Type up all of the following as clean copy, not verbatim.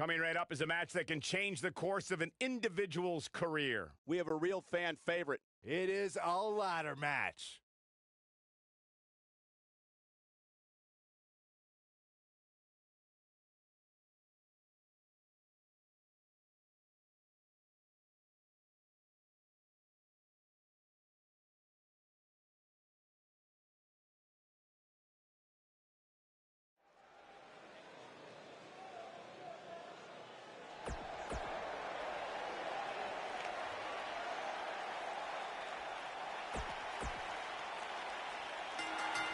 Coming right up is a match that can change the course of an individual's career. We have a real fan favorite. It is a ladder match.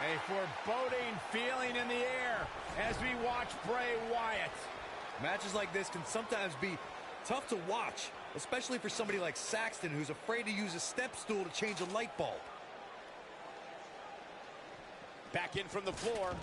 A foreboding feeling in the air as we watch Bray Wyatt. Matches like this can sometimes be tough to watch, especially for somebody like Saxton, who's afraid to use a step stool to change a light bulb. Back in from the floor.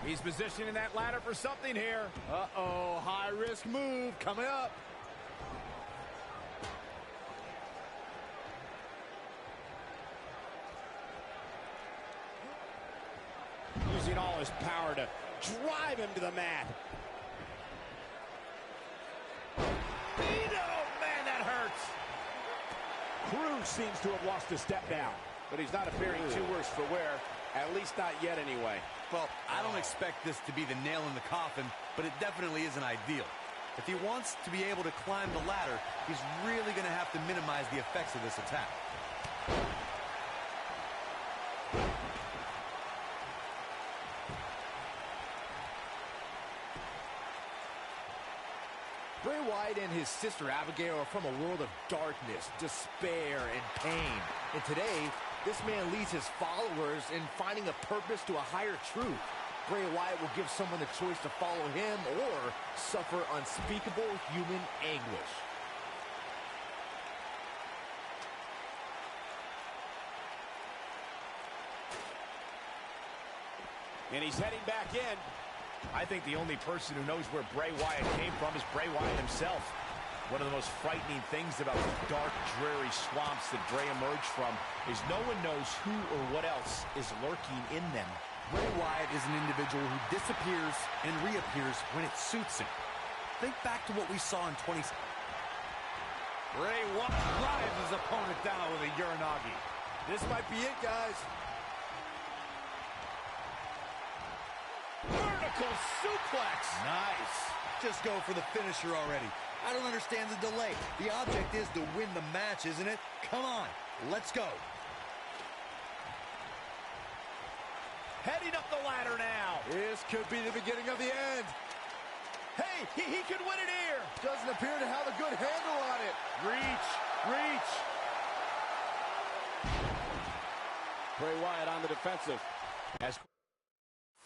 He's positioning that ladder for something here. Uh-oh, high-risk move coming up. Using all his power to drive him to the mat. Man, that hurts. Cruz seems to have lost a step down. But he's not appearing too worse for wear. At least not yet, anyway. Well, I don't expect this to be the nail in the coffin, but it definitely isn't ideal. If he wants to be able to climb the ladder, he's really going to have to minimize the effects of this attack. Bray Wyatt and his sister Abigail are from a world of darkness, despair, and pain. And today, this man leads his followers in finding a purpose to a higher truth. Bray Wyatt will give someone the choice to follow him or suffer unspeakable human anguish. And he's heading back in. I think the only person who knows where Bray Wyatt came from is Bray Wyatt himself. One of the most frightening things about the dark, dreary swamps that Bray emerged from is no one knows who or what else is lurking in them. Bray Wyatt is an individual who disappears and reappears when it suits him. Think back to what we saw in 20... Bray Wyatt drives his opponent down with a Uranagi. This might be it, guys. Vertical suplex. Nice. Just go for the finisher already. I don't understand the delay. The object is to win the match, isn't it? Come on, let's go. Heading up the ladder now. This could be the beginning of the end. Hey, he could win it here. Doesn't appear to have a good handle on it. Reach. Bray Wyatt on the defensive. As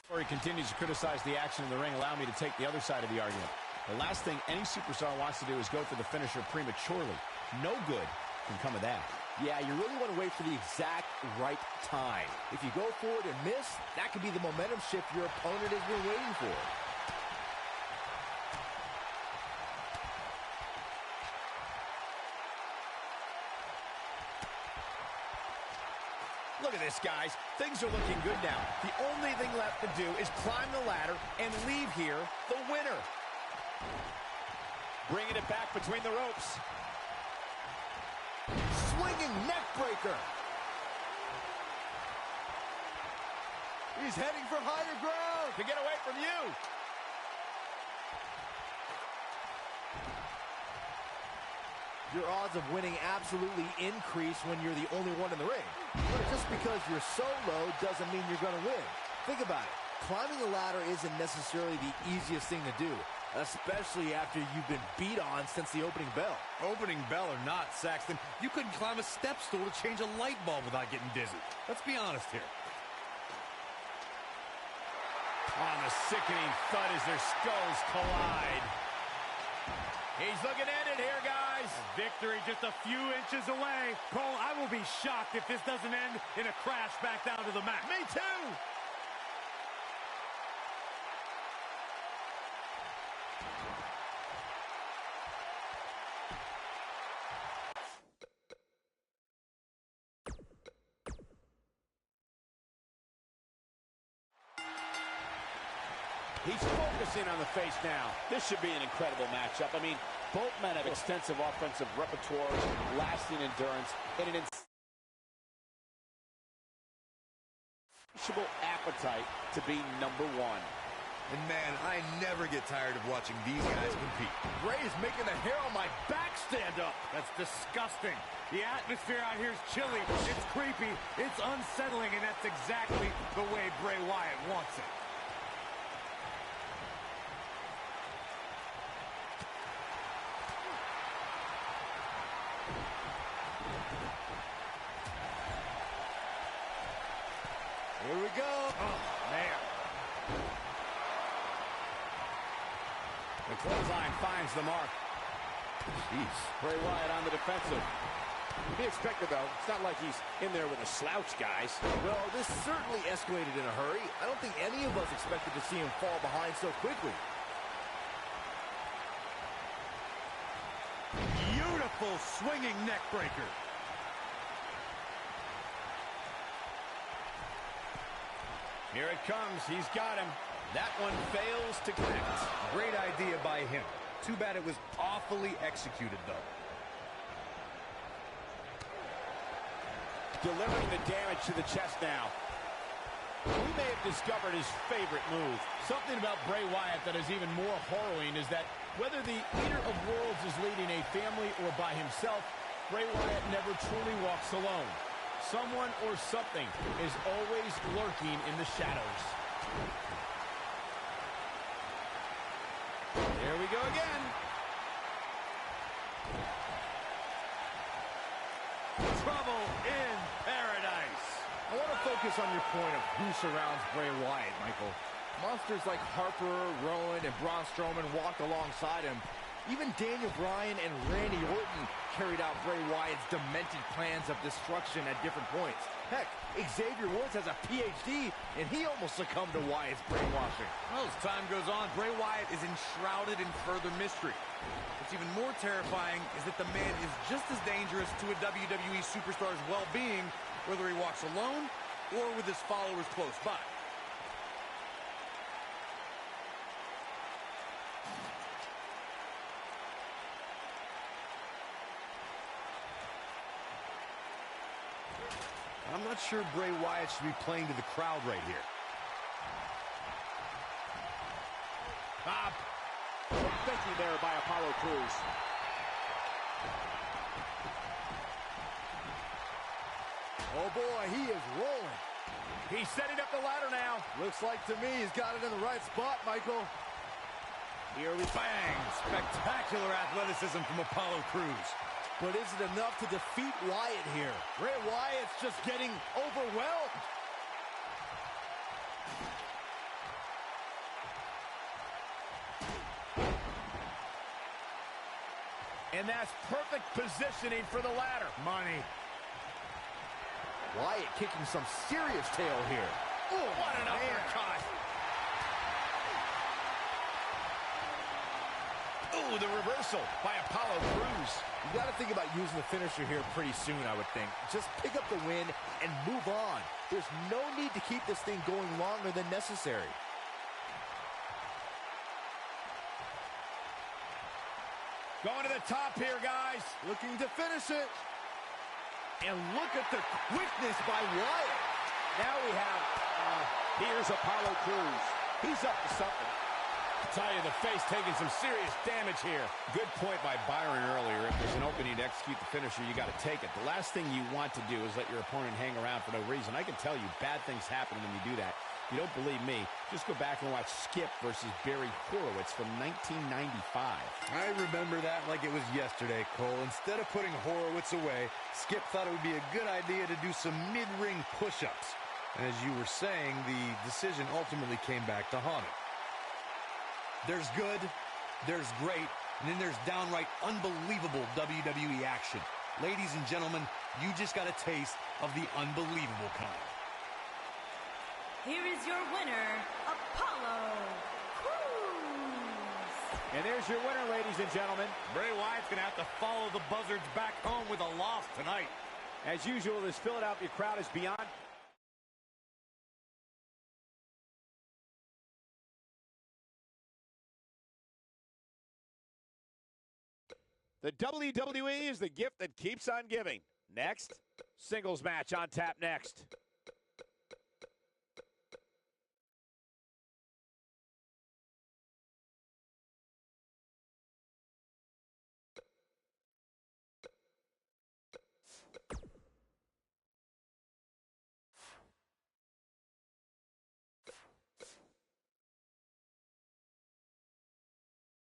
Corey continues to criticize the action in the ring, allow me to take the other side of the argument. The last thing any superstar wants to do is go for the finisher prematurely. No good can come of that. Yeah, you really want to wait for the exact right time. If you go for it and miss, that could be the momentum shift your opponent has been waiting for. Look at this, guys. Things are looking good now. The only thing left to do is climb the ladder and leave here the winner. Bringing it back between the ropes. Swinging neck breaker. He's heading for higher ground. To get away from you. Your odds of winning absolutely increase when you're the only one in the ring. But just because you're so low doesn't mean you're going to win. Think about it. Climbing the ladder isn't necessarily the easiest thing to do, especially after you've been beat on since the opening bell. Opening bell or not, Saxton, you couldn't climb a step stool to change a light bulb without getting dizzy. Let's be honest here. On the sickening thud as their skulls collide. He's looking at it here, guys. Victory just a few inches away. Cole, I will be shocked if this doesn't end in a crash back down to the mat. Me too. He's focusing on the face now. This should be an incredible matchup. I mean, both men have extensive offensive repertoires, lasting endurance, and an insatiable appetite to be number one. And man, I never get tired of watching these guys compete. Bray is making the hair on my back stand up. That's disgusting. The atmosphere out here is chilly. It's creepy. It's unsettling, and that's exactly the way Bray Wyatt wants it. Here we go. Oh, man. The clothesline finds the mark. Jeez. Bray Wyatt on the defensive. To be expected, though. It's not like he's in there with a slouch, guys. Well, this certainly escalated in a hurry. I don't think any of us expected to see him fall behind so quickly. Beautiful swinging neck breaker. Here it comes. He's got him. That one fails to connect. Great idea by him. Too bad it was awfully executed, though. Delivering the damage to the chest now. We may have discovered his favorite move. Something about Bray Wyatt that is even more harrowing is that whether the Eater of Worlds is leading a family or by himself, Bray Wyatt never truly walks alone. Someone or something is always lurking in the shadows. There we go again. Trouble in paradise. I want to focus on your point of who surrounds Bray Wyatt, Michael. Monsters like Harper, Rowan, and Braun Strowman walked alongside him. Even Daniel Bryan and Randy Orton carried out Bray Wyatt's demented plans of destruction at different points. Heck, Xavier Woods has a PhD, and he almost succumbed to Wyatt's brainwashing. Well, as time goes on, Bray Wyatt is enshrouded in further mystery. What's even more terrifying is that the man is just as dangerous to a WWE superstar's well-being, whether he walks alone or with his followers close by. I'm not sure Bray Wyatt should be playing to the crowd right here. Bob. Thinking there by Apollo Crews. Oh boy, he is rolling. He's setting up the ladder now. Looks like to me he's got it in the right spot, Michael. Here we bang! Spectacular athleticism from Apollo Crews. But is it enough to defeat Wyatt here? Bray Wyatt's just getting overwhelmed. And that's perfect positioning for the ladder. Money. Wyatt kicking some serious tail here. Ooh, what an uppercut. Ooh, the reversal by Apollo Crews. You got to think about using the finisher here pretty soon, I would think. Just pick up the win and move on. There's no need to keep this thing going longer than necessary. Going to the top here, guys. Looking to finish it. And look at the quickness by Wyatt. Now we have, here's Apollo Crews. He's up to something. I tell you, the face taking some serious damage here. Good point by Byron earlier. If there's an opening to execute the finisher, you got to take it. The last thing you want to do is let your opponent hang around for no reason. I can tell you, bad things happen when you do that. If you don't believe me, just go back and watch Skip versus Barry Horowitz from 1995. I remember that like it was yesterday, Cole. Instead of putting Horowitz away, Skip thought it would be a good idea to do some mid-ring push-ups. And as you were saying, the decision ultimately came back to haunt him. There's good, there's great, and then there's downright unbelievable WWE action. Ladies and gentlemen, you just got a taste of the unbelievable kind. Here is your winner, Apollo Crews. And there's your winner, ladies and gentlemen. Bray Wyatt's going to have to follow the Buzzards back home with a loss tonight. As usual, this Philadelphia crowd is beyond The WWE is the gift that keeps on giving. Next, singles match on tap next.